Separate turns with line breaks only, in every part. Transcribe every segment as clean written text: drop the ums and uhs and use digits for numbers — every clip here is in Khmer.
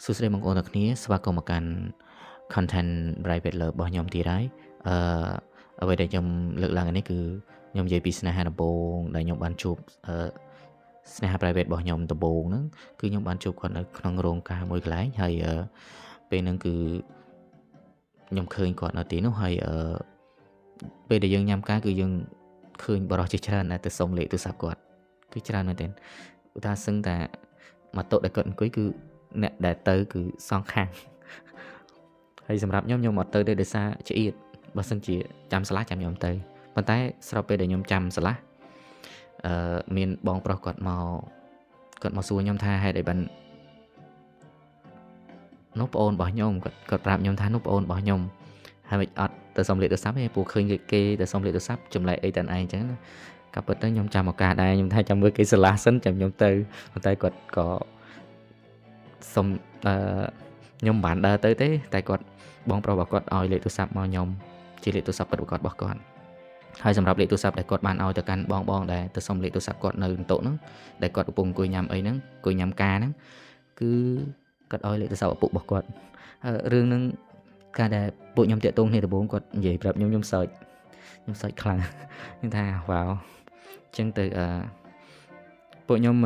សួស្តីបងប្អូនទាំងគ្នាស្វាគមន៍មកកាន់ content private លើរបស់ខ្ញុំទៀតហើយអ្វីដែលខ្ញុំលើកឡើងនេះគឺខ្ញុំនិយាយពីស្នេហាដំបូងដែលខ្ញុំបានជួបស្នេហា private របស់ខ្ញុំដំបូងហ្នឹងគឺខ្ញុំបានជួបគាត់នៅក្នុងរោងការមួយកន្លែងហើយពេលហ្នឹងគឺខ្ញុំឃើញគាត់នៅទីនោះហើយពេលដែលយើងញ៉ាំការគឺយើងឃើញបរិសុទ្ធជាច្រើនដែលទៅសុំលេខទូរស័ព្ទគាត់គឺច្រើនមែនទែនឧទាហរណ៍សឹងតែមកតុដែលគាត់អង្គុយគឺអ្នកដែលទៅគឺសងខាងហើយសម្រាប់ខ្ញុំអត់ទៅទេដោយសារឆ្អៀតបើសិនជាចាំឆ្លាស់ចាំខ្ញុំទៅប៉ុន្តែស្របពេលដែលខ្ញុំចាំឆ្លាស់មានបងប្រុសគាត់មកសួរខ្ញុំថាហេតុអីបាននោះប្អូនរបស់ខ្ញុំគាត់ប្រាប់ខ្ញុំថានោះប្អូនរបស់ខ្ញុំហើយមិនអត់ទៅសុំលេខទូរស័ព្ទទេព្រោះឃើញគេទៅសុំលេខទូរស័ព្ទចម្លែកអីតែឯងអញ្ចឹងណាក៏ពិតទៅខ្ញុំចាំឱកាសដែរខ្ញុំថាចាំមើលគេឆ្លាស់សិនចាំខ្ញុំទៅប៉ុន្តែគាត់ក៏សុំខ្ញុំមិនបានដើរទៅទេតែគាត់បងប្រុសរបស់គាត់ឲ្យលេខទូរស័ព្ទមកខ្ញុំជាលេខទូរស័ព្ទពិតប្រាកដរបស់គាត់ហើយសម្រាប់លេខទូរស័ព្ទដែលគាត់បានឲ្យទៅកាន់បងដែលទៅសុំលេខទូរស័ព្ទគាត់នៅតុហ្នឹងដែលគាត់កំពុងអង្គុយញ៉ាំអីហ្នឹងអង្គុយញ៉ាំការហ្នឹងគឺគាត់ឲ្យលេខទូរស័ព្ទឪពុករបស់គាត់រឿងហ្នឹងការដែលពួកខ្ញុំតាក់ទងគ្នាដំបូងគាត់និយាយប្រាប់ខ្ញុំសើចខ្លាំងខ្ញុំថាវ៉ាវអញ្ចឹងទៅពួកខ្ញុំ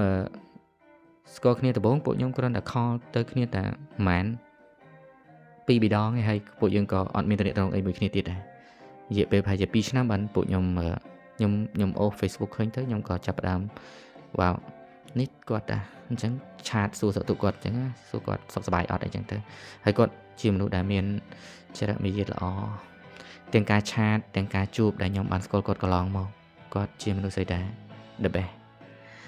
ស្គាល់គ្នាដំបូងពួកខ្ញុំគ្រាន់តែខលទៅគ្នាតែប្រហែល2 ដងឯងហើយពួកយើងក៏អត់មានទំនាក់ទំនងអីមួយគ្នាទៀតដែររយៈពេលប្រហែលជា2 ឆ្នាំបានពួកខ្ញុំអូស Facebook ឃើញទៅខ្ញុំក៏ចាប់ផ្ដើមវ៉ាវនេះគាត់អញ្ចឹងឆាតសួរសុខទុក្ខគាត់អញ្ចឹងសួរគាត់សុខសប្បាយអត់អីចឹងទៅហើយគាត់ជាមនុស្សដែលមានចរិតមារយាទល្អទាំងការឆាតទាំងការជួបដែលខ្ញុំបានស្គាល់គាត់កន្លងមកគាត់ជាមនុស្សស្អីដែរ the best